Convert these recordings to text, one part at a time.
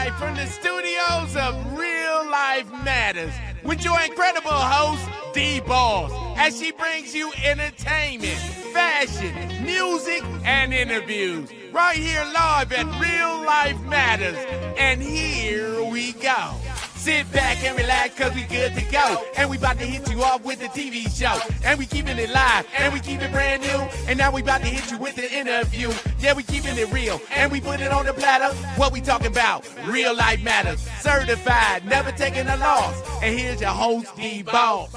Live from the studios of Real Life Matters with your incredible host, DBoss, as she brings you entertainment, fashion, music, and interviews right here live at Real Life Matters. And here we go. Sit back and relax, cause we good to go. And we about to hit you off with the TV show. And we keeping it live, and we keep it brand new. And now we about to hit you with the interview. Yeah, we keeping it real, and we put it on the platter. What we talking about? Real Life Matters. Certified, never taking a loss. And here's your host, DBoss.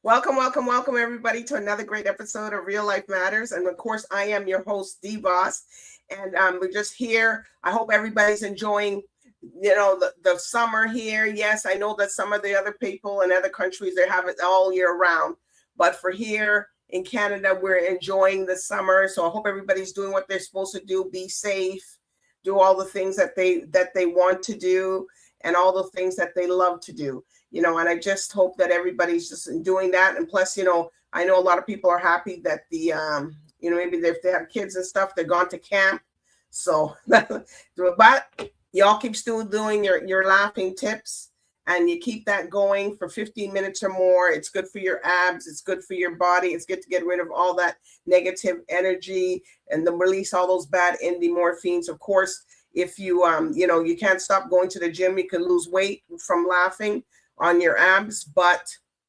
Welcome, welcome, welcome, everybody, to another great episode of Real Life Matters. And of course, I am your host, DBoss. And we're just here. I hope everybody's enjoying, the summer here. Yes, I know that some of the other people in other countries, they have it all year round. But for here in Canada, we're enjoying the summer. So I hope everybody's doing what they're supposed to do. Be safe, do all the things that they want to do, and all the things that they love to do. And I just hope that everybody's just doing that. And plus, I know a lot of people are happy that maybe if they have kids and stuff, they're gone to camp. So, but y'all keep still doing your laughing tips, and you keep that going for 15 minutes or more. It's good for your abs. It's good for your body. It's good to get rid of all that negative energy and then release all those bad endorphins. Of course, if you can't stop going to the gym, you can lose weight from laughing on your abs, but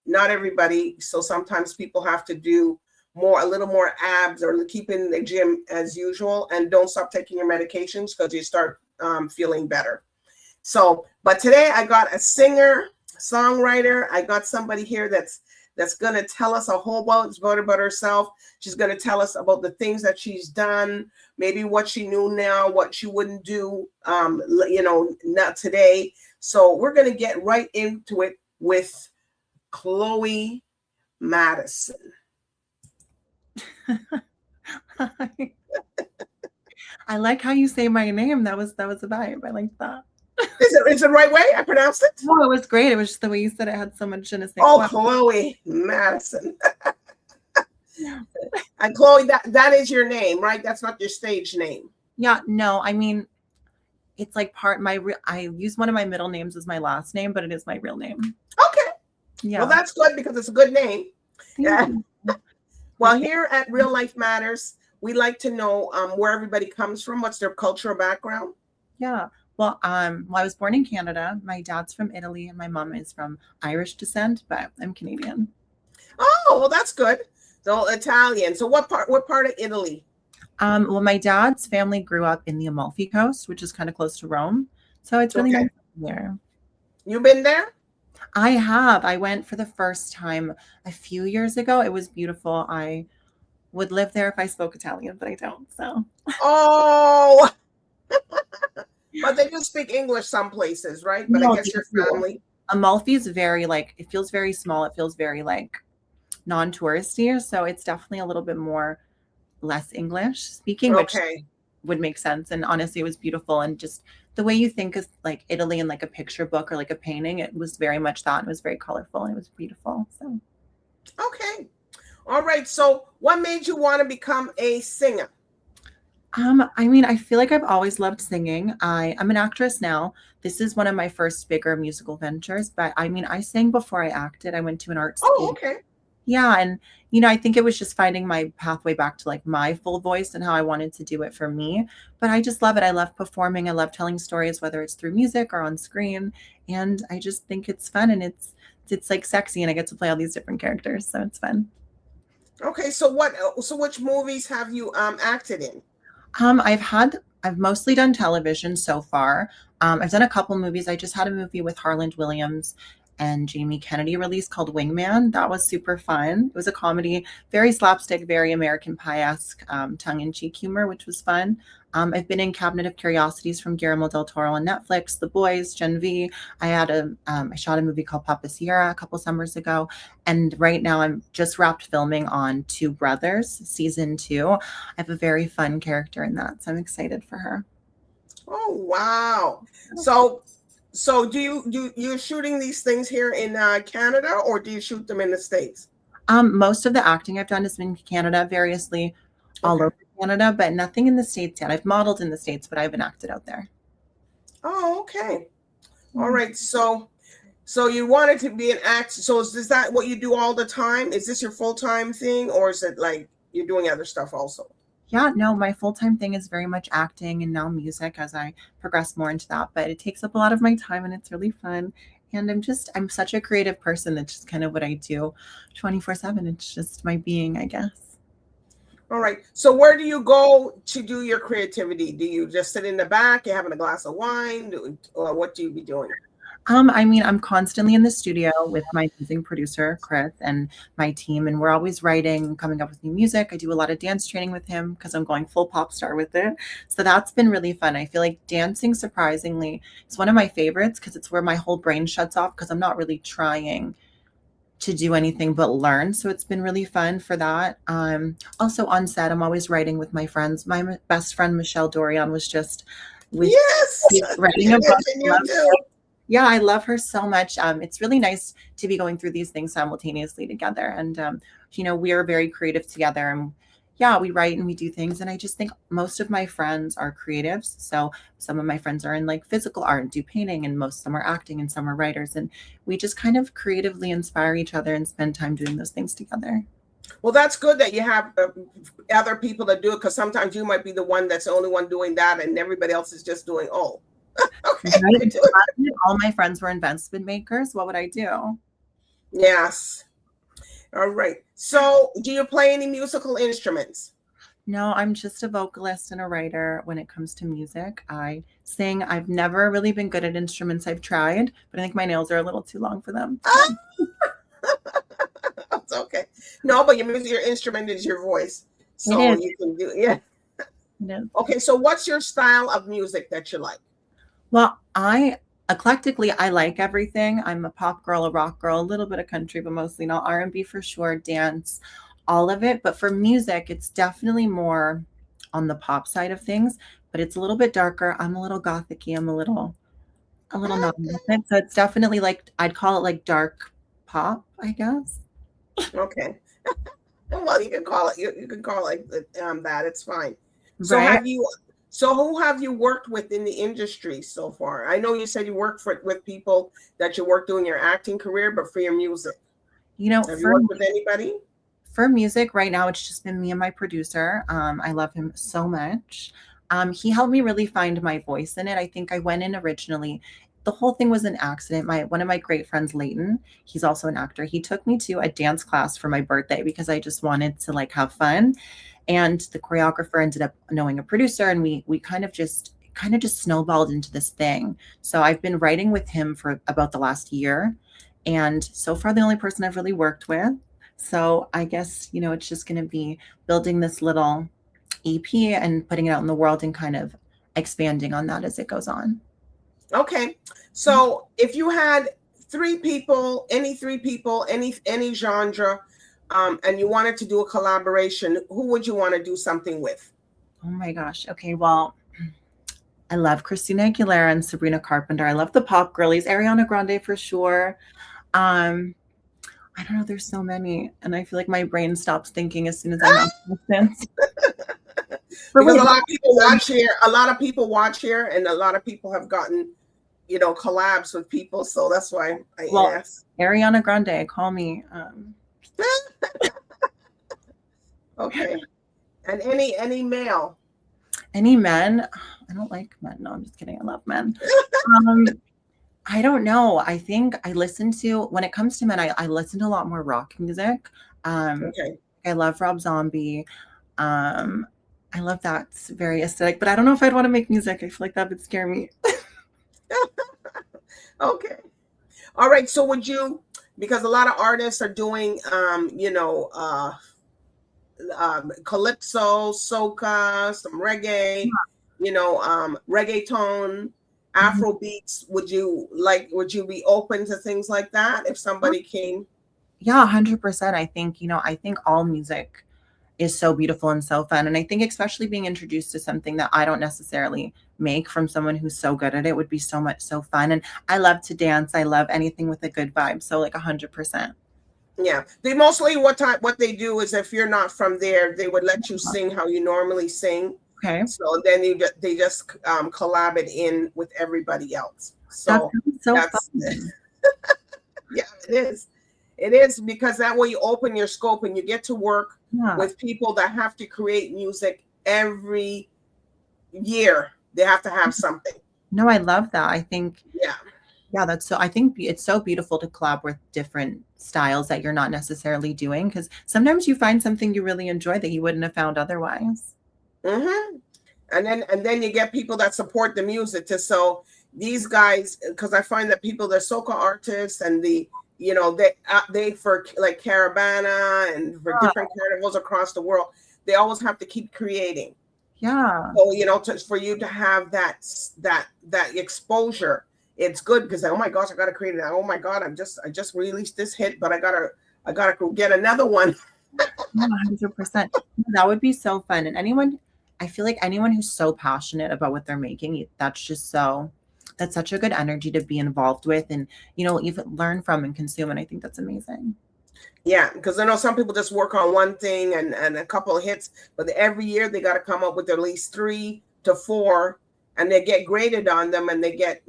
not everybody. So sometimes people have to do a little more abs, or keep in the gym as usual, and don't stop taking your medications because you start feeling better. So, but today I got a singer, songwriter. I got somebody here that's going to tell us a whole bunch about herself. She's going to tell us about the things that she's done, maybe what she knew now, what she wouldn't do, not today. So we're going to get right into it with Chloe Madison. I like how you say my name. That was a vibe. I like that. Is it the right way I pronounced it? No, it was great. It was just the way you said it had so much je ne sais quoi. quoi. Chloe Madison. And Chloe, that is your name, right? That's not your stage name. Yeah, no, I mean, it's like I use one of my middle names as my last name, but it is my real name. Okay. Yeah. Well, that's good because it's a good name. Yeah. Well, here at Real Life Matters, we like to know where everybody comes from. What's their cultural background? Yeah. Well, I was born in Canada. My dad's from Italy, and my mom is from Irish descent, but I'm Canadian. Oh, well, that's good. So Italian. So what part of Italy? Well, my dad's family grew up in the Amalfi Coast, which is kind of close to Rome. So it's really nice there. You been there? I have. I went for the first time a few years ago. It was beautiful. I would live there if I spoke Italian, but I don't. So. Oh. But they do speak English some places, right? But no, I guess your family. Amalfi is very it feels very small. It feels very non-touristy. So it's definitely a little bit more less English speaking, which would make sense. And honestly, it was beautiful. And just the way you think of Italy in a picture book or a painting, it was very much that. It was very colorful and it was beautiful. So. Okay. All right. So what made you want to become a singer? I mean, I feel like I've always loved singing. I'm an actress now. This is one of my first bigger musical ventures, but I mean, I sang before I acted. I went to an art school. Oh, okay. Yeah. And, I think it was just finding my pathway back to my full voice and how I wanted to do it for me. But I just love it. I love performing. I love telling stories, whether it's through music or on screen. And I just think it's fun, and it's sexy, and I get to play all these different characters. So it's fun. Okay. So which movies have you acted in? I've mostly done television so far. I've done a couple movies. I just had a movie with Harland Williams and Jamie Kennedy released called Wingman. That was super fun. It was a comedy, very slapstick, very American Pie-esque, tongue-in-cheek humor, which was fun. I've been in Cabinet of Curiosities from Guillermo del Toro on Netflix, The Boys, Gen V. I shot a movie called Papa Sierra a couple summers ago. And right now I'm just wrapped filming on Two Brothers, season 2. I have a very fun character in that, so I'm excited for her. Oh, wow. So you're shooting these things here in Canada, or do you shoot them in the States? Most of the acting I've done has been in Canada, variously all over the Canada, but nothing in the States yet. I've modeled in the States, but I haven't acted out there. Oh, okay. All right. So you wanted to be an actor. So is that what you do all the time? Is this your full-time thing, or is it like you're doing other stuff also? Yeah, no, my full-time thing is very much acting and now music as I progress more into that. But it takes up a lot of my time and it's really fun. And I'm such a creative person. That's just kind of what I do 24/7. It's just my being, I guess. All right. So where do you go to do your creativity? Do you just sit in the back, you're having a glass of wine, or what do you be doing? I mean, I'm constantly in the studio with my amazing producer, Chris, and my team, and we're always writing, coming up with new music. I do a lot of dance training with him because I'm going full pop star with it. So that's been really fun. I feel like dancing, surprisingly, is one of my favorites because it's where my whole brain shuts off because I'm not really trying to do anything but learn. So it's been really fun for that. Also on set, I'm always writing with my friends. My best friend, Michelle Dorian, was just with Yes. writing a book. You do. Yeah, I love her so much. It's really nice to be going through these things simultaneously together. And, we are very creative together. And yeah, we write and we do things. And I just think most of my friends are creatives. So some of my friends are in like physical art and do painting, and most of them are acting and some are writers. And we just kind of creatively inspire each other and spend time doing those things together. Well, that's good that you have other people that do it, because sometimes you might be the one that's the only one doing that and everybody else is just doing, oh. Okay. Right? All my friends were investment makers. What would I do? Yes. All right. So do you play any musical instruments? No, I'm just a vocalist and a writer when it comes to music. I sing. I've never really been good at instruments. I've tried, but I think my nails are a little too long for them. That's okay. No, but your instrument is your voice. So you can do it. Yeah. Okay. So what's your style of music that you like? Well, eclectically, I like everything. I'm a pop girl, a rock girl, a little bit of country, but mostly not R&B for sure, dance, all of it. But for music, it's definitely more on the pop side of things, but it's a little bit darker. I'm a little gothic-y. I'm a little non-gothic. So it's definitely like, I'd call it like dark pop, I guess. Okay. Well, you can call it, you can call it that. It's fine. So Right. who have you worked with in the industry so far? I know you said you worked with people that you worked doing your acting career, but for your music, have you worked with anybody? For music right now, it's just been me and my producer. I love him so much. He helped me really find my voice in it. I think I went in originally. The whole thing was an accident. One of my great friends, Leighton, he's also an actor. He took me to a dance class for my birthday because I just wanted to like have fun. And the choreographer ended up knowing a producer, and we kind of just snowballed into this thing. So I've been writing with him for about the last year, and so far the only person I've really worked with. So I guess, it's just going to be building this little EP and putting it out in the world and kind of expanding on that as it goes on. Okay. So if you had three people, any genre, and you wanted to do a collaboration, who would you want to do something with? Oh my gosh. Okay. Well, I love Christina Aguilera and Sabrina Carpenter. I love the pop girlies, Ariana Grande for sure. I don't know. There's so many, and I feel like my brain stops thinking as soon as I'm sense. Because a lot of people watch here. A lot of people watch here, and a lot of people have gotten, collabs with people. So that's why I asked. Ariana Grande, call me. Okay. And any male? Any men? I don't like men. No, I'm just kidding. I love men. I don't know. I think when it comes to men, I listen to a lot more rock music. Okay. I love Rob Zombie. I love that. It's very aesthetic, but I don't know if I'd want to make music. I feel like that would scare me. Okay. All right. So would you, because a lot of artists are doing, calypso, soca, some reggae, reggaeton, Afro beats. Would you be open to things like that if somebody came? Yeah, 100%. I think all music is so beautiful and so fun. And I think especially being introduced to something that I don't necessarily make from someone who's so good at it would be so fun. And I love to dance. I love anything with a good vibe. So like 100%. Yeah, they mostly what they do is if you're not from there, they would let you sing how you normally sing. Okay. So then they just collab it in with everybody else. That So sounds so that's fun. yeah, it is. It is because that way you open your scope and you get to work Yeah. with people that have to create music every year. They have to have something. No, I love that. I think Yeah. that's so, I think it's so beautiful to collab with different styles that you're not necessarily doing, because sometimes you find something you really enjoy that you wouldn't have found otherwise. Mm-hmm. And then you get people that support the music too. So these guys, because I find that people, the soca artists and the they for like Caravana and for different carnivals across the world, they always have to keep creating. Yeah. So for you to have that exposure, it's good because oh my gosh, I gotta create it. Oh my god, I just released this hit, but I gotta get another one. 100%. That would be so fun. And I feel like anyone who's so passionate about what they're making, that's such a good energy to be involved with and, even learn from and consume. And I think that's amazing. Yeah, because I know some people just work on one thing and a couple of hits, but every year they got to come up with at least 3 to 4, and they get graded on them and they get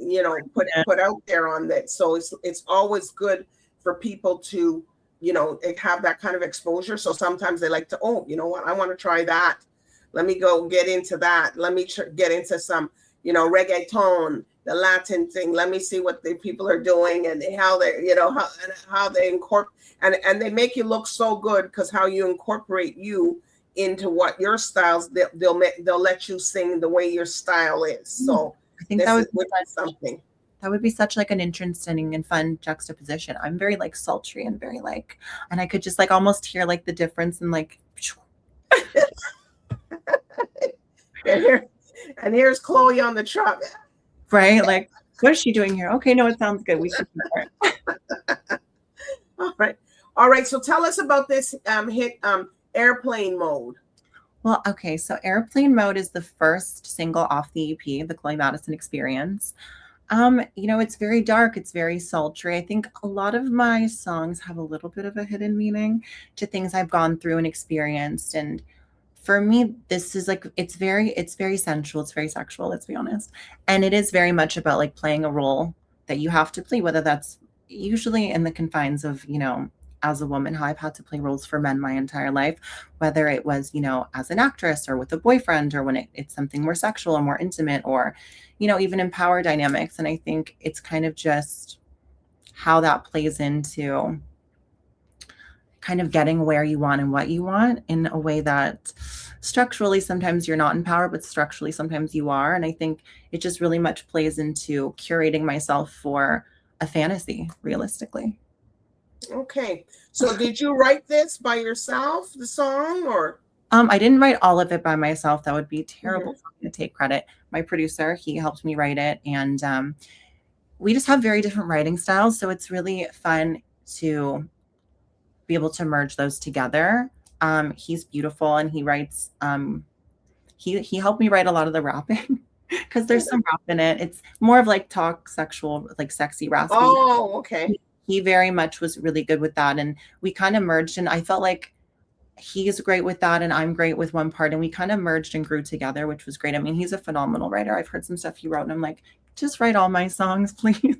put out there on that. So it's always good for people to have that kind of exposure. So sometimes they like to, oh, you know what, I want to try that. Let me go get into that. Let me get into some reggaeton, the Latin thing. Let me see what the people are doing and how they how they incorporate. And they make you look so good because how you incorporate you into what your styles, they'll let you sing the way your style is. So I think that would be something. That would be such like an interesting and fun juxtaposition. I'm very like sultry and very like, and I could just like almost hear like the difference in like. and here's Chloe on the truck. Right? Like, what is she doing here? Okay, no, it sounds good. We should do it. All right. So tell us about this hit, Airplane Mode. Well, okay. So Airplane Mode is the first single off the EP, the Chloe Madison Experience. It's very dark. It's very sultry. I think a lot of my songs have a little bit of a hidden meaning to things I've gone through and experienced. And for me, this is like, it's very sensual. It's very sexual, let's be honest. And it is very much about like playing a role that you have to play, whether that's usually in the confines of, as a woman, how I've had to play roles for men my entire life, whether it was, as an actress or with a boyfriend, or when it's something more sexual or more intimate, or, even in power dynamics. And I think it's kind of just how that plays into kind of getting where you want and what you want in a way that structurally sometimes you're not in power, but structurally sometimes you are. And I think it just really much plays into curating myself for a fantasy, realistically. Okay. So did you write this by yourself, the song, or? I didn't write all of it by myself. That would be terrible for me to take credit. My producer, he helped me write it. And we just have very different writing styles. So it's really fun to be able to merge those together. He's beautiful and he writes, he helped me write a lot of the rapping because there's some rap in it. It's more of like talk sexual, like sexy raspy. Oh, okay. He very much was really good with that. And we kind of merged, and I felt like he's great with that and I'm great with one part, and we kind of merged and grew together, which was great. I mean, he's a phenomenal writer. I've heard some stuff he wrote and I'm like, just write all my songs, please.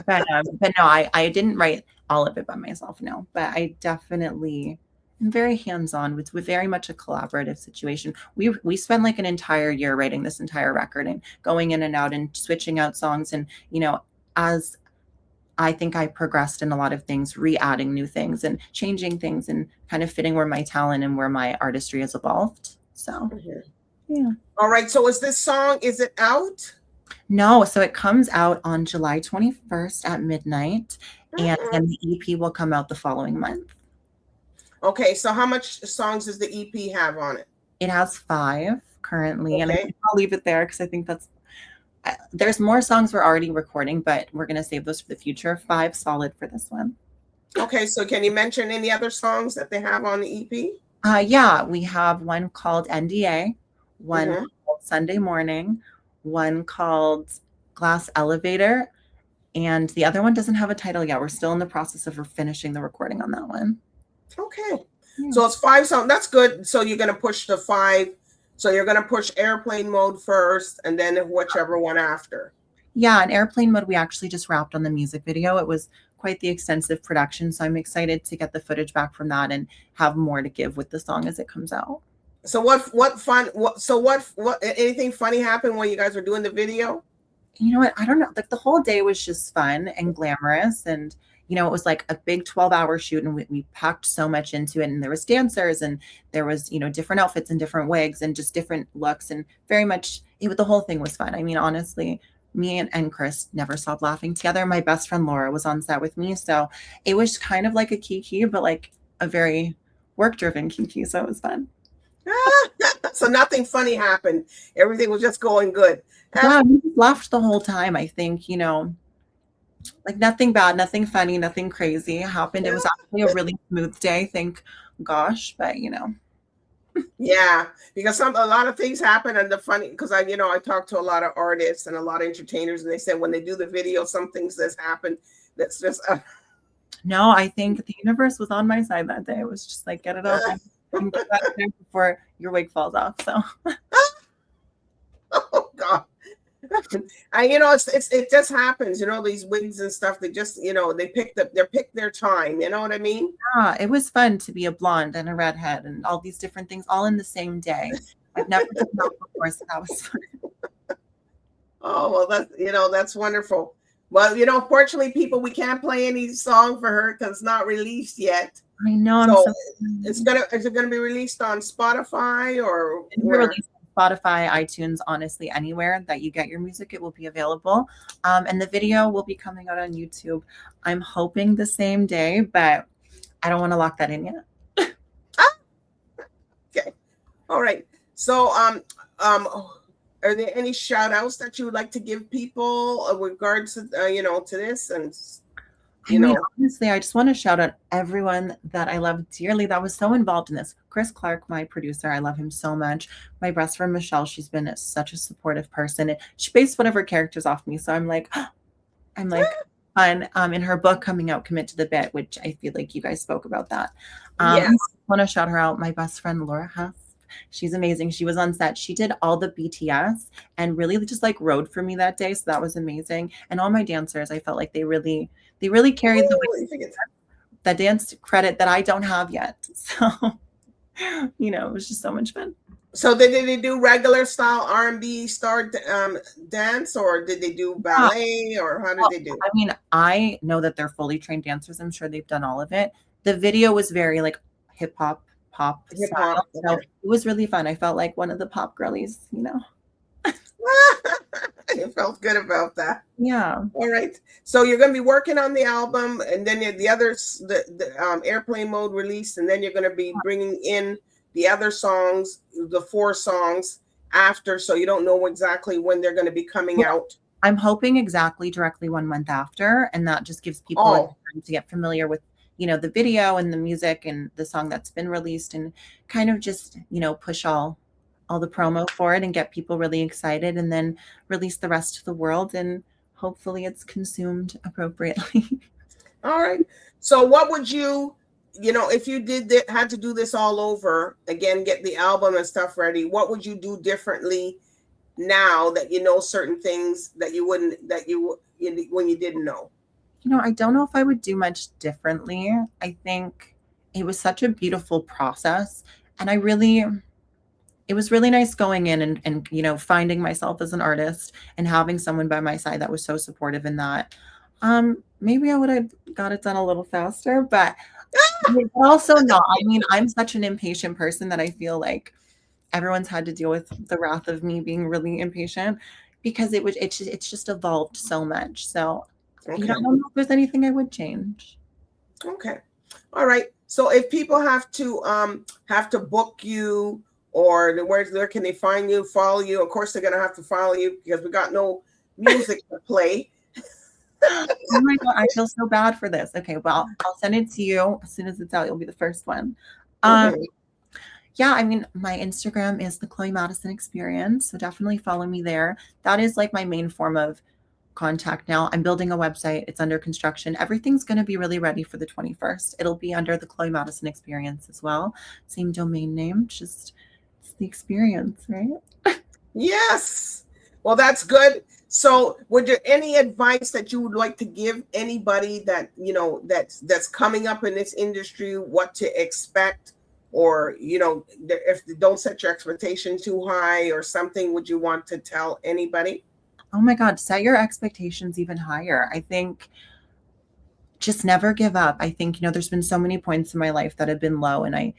but no, I didn't write all of it by myself, no. But I definitely am very hands-on with very much a collaborative situation. We spent like an entire year writing this entire record and going in and out and switching out songs, and as I think I progressed in a lot of things, re-adding new things and changing things and kind of fitting where my talent and where my artistry has evolved. So, yeah. All right. So is it out? No. So it comes out on July 21st at midnight, and then the EP will come out the following month. Okay. So how much songs does the EP have on it? It has 5 currently. Okay. And I'll leave it there because I think there's more songs we're already recording, but we're going to save those for the future. 5 solid for this one. Okay. So can you mention any other songs that they have on the EP? Yeah, we have one called NDA, one called Sunday Morning, one called Glass Elevator, And the other one doesn't have a title yet. We're still in the process of finishing the recording on that one. Okay. Yeah. So it's 5 songs. That's good. So you're going to push the 5. So you're going to push airplane mode first and then whichever one after. Yeah, in airplane mode, we actually just wrapped on the music video. It was quite the extensive production. So I'm excited to get the footage back from that and have more to give with the song as it comes out. So anything funny happened when you guys were doing the video? You know what? I don't know. Like the whole day was just fun and glamorous. And, you know, it was like a big 12-hour shoot and we packed so much into it. And there was dancers and there was, you know, different outfits and different wigs and just different looks. And very much, the whole thing was fun. I mean, honestly, me and Chris never stopped laughing together. My best friend Laura was on set with me. So it was kind of like a kiki, but like a very work-driven kiki. So it was fun. So nothing funny happened. Everything was just going good. Yeah, we laughed the whole time. I think, you know, like nothing bad, nothing funny, nothing crazy happened. It was actually a really smooth day, thank gosh. But you know. Yeah, because a lot of things happen, and the funny, because I talked to a lot of artists and a lot of entertainers, and they said when they do the video, some things that's happened that's just. No, I think the universe was on my side that day. It was just like, get it over and get that there before your wig falls off. So. Oh God. It just happens, these wigs and stuff. They just, they pick their time. You know what I mean? Yeah, it was fun to be a blonde and a redhead and all these different things all in the same day. I've never done that before, so that was fun. Oh well, that's wonderful. Well, fortunately, people, we can't play any song for her because it's not released yet. I know. So is it gonna be released on Spotify or where? Spotify, iTunes, honestly, anywhere that you get your music, it will be available. And the video will be coming out on YouTube. I'm hoping the same day, but I don't want to lock that in yet. Okay. All right. So, are there any shout outs that you would like to give people with regards to, to this? And, honestly, I just want to shout out everyone that I love dearly that was so involved in this. Chris Clark, my producer, I love him so much. My best friend Michelle, she's been such a supportive person. She based one of her characters off me, so I'm like fun. In her book coming out, Commit to the Bit, which I feel like you guys spoke about that. Yes. I want to shout her out. My best friend Laura Huff. She's amazing. She was on set. She did all the BTS and really just like rode for me that day. So that was amazing. And all my dancers, I felt like they really carried the dance credit that I don't have yet. So, it was just so much fun. So did they do regular style R&B star dance, or did they do ballet, or how did they do? I mean, I know that they're fully trained dancers. I'm sure they've done all of it. The video was very like pop style. So it was really fun. I felt like one of the pop girlies, You felt good about that. Yeah. All right. So you're going to be working on the album, and then the others, the airplane mode release, and then you're going to be bringing in the other songs, the 4 songs after. So you don't know exactly when they're going to be coming out. I'm hoping directly 1 month after, and that just gives people time to get familiar with the video and the music and the song that's been released, and kind of just push all the promo for it and get people really excited, and then release the rest to the world, and hopefully it's consumed appropriately. All right. So what would you, if you had to do this all over again, get the album and stuff ready, what would you do differently now that certain things that you wouldn't, when you didn't know? I don't know if I would do much differently. I think it was such a beautiful process, and it was really nice going in and finding myself as an artist and having someone by my side that was so supportive in that. Maybe I would have got it done a little faster, but also not. I mean, I'm such an impatient person that I feel like everyone's had to deal with the wrath of me being really impatient, because it's just evolved so much. So I don't know if there's anything I would change. Okay. All right. So if people have to book you, or where can they find you, follow you? Of course, they're going to have to follow you because we got no music to play. Oh my God, I feel so bad for this. Okay, well, I'll send it to you as soon as it's out. You'll be the first one. Yeah, I mean, my Instagram is the Chloe Madison Experience, so definitely follow me there. That is like my main form of contact now. I'm building a website. It's under construction. Everything's going to be really ready for the 21st. It'll be under the Chloe Madison Experience as well. Same domain name, just it's the experience, right? Yes. Well, that's good. So would there any advice that you would like to give anybody that, you know, that's coming up in this industry, what to expect, or, you know, if don't set your expectation too high or something, would you want to tell anybody? Oh my God, set your expectations even higher. I think just never give up. I think, you know, there's been so many points in my life that have been low, and I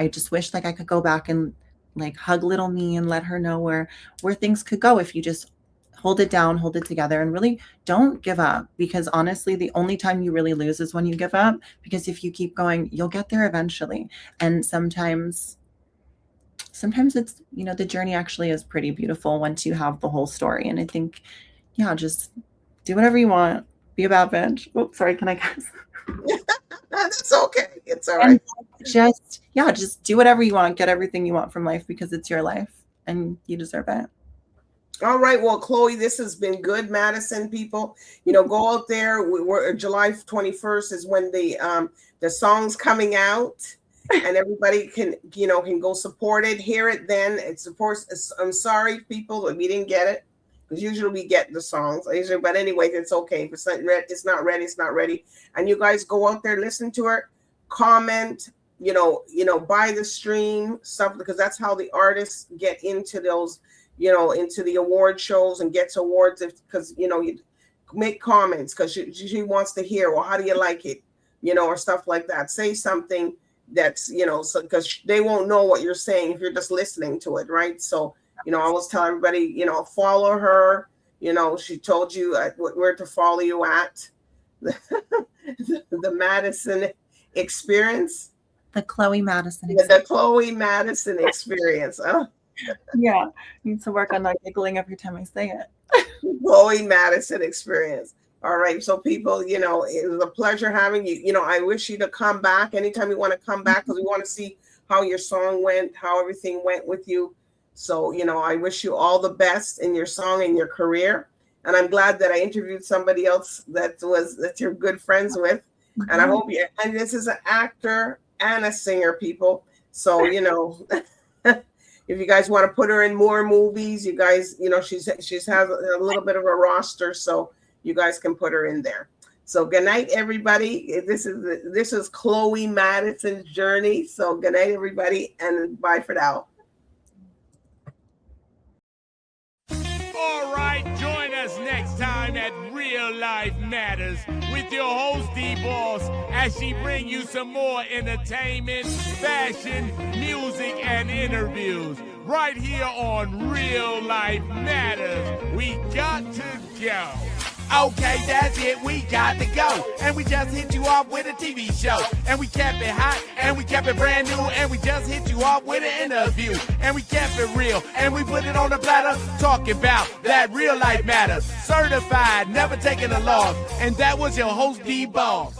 just wish like I could go back and like hug little me and let her know where things could go if you just hold it down, hold it together, and really don't give up, because honestly, the only time you really lose is when you give up, because if you keep going, you'll get there eventually. And sometimes it's, you know, the journey actually is pretty beautiful once you have the whole story. And I think, yeah, just do whatever you want. Be a bad bitch. Oh, sorry, can I guess? That's okay. It's all right. Just do whatever you want. Get everything you want from life, because it's your life and you deserve it. All right. Well, Chloe, this has been good, Madison people. You know, go out there. We're July 21st is when the song's coming out, and everybody can go support it, hear it. Then it's, of course, I'm sorry, people, that we didn't get it, because usually we get the songs. But anyway, it's okay. If it's not ready, it's not ready. It's not ready. And you guys go out there, listen to it, comment. You know, buy the stream stuff, because that's how the artists get into those, you know, into the award shows and gets awards, because, you know, you make comments, because she wants to hear, well, how do you like it, you know, or stuff like that. Say something that's, you know, so because they won't know what you're saying if you're just listening to it, right? So, you know, I always tell everybody, you know, follow her. You know, she told you where to follow you at. The Madison Experience. The Chloe Madison Experience. The Chloe Madison Experience. Huh? Yeah, need to work on not giggling every time I say it. Chloe Madison Experience. All right, so people, you know, it was a pleasure having you. You know, I wish you to come back anytime you want to come back, because we want to see how your song went, how everything went with you. So, you know, I wish you all the best in your song and your career. And I'm glad that I interviewed somebody else that you're good friends with. Mm-hmm. And I hope and this is an actor and a singer, people. So, you know, if you guys want to put her in more movies, you guys, you know, she's has a little bit of a roster, so you guys can put her in there. So good night, everybody. This is Chloe Madison's journey. So good night, everybody, and bye for now. All right, join us next time at Real Life Matters with your host, DBoss, as she brings you some more entertainment, fashion, music, and interviews right here on Real Life Matters. We got to go. Okay, that's it, we got to go. And we just hit you off with a TV show. And we kept it hot, and we kept it brand new. And we just hit you off with an interview. And we kept it real, and we put it on the platter. Talking about that real life matters. Certified, never taking a loss. And that was your host, DBoss.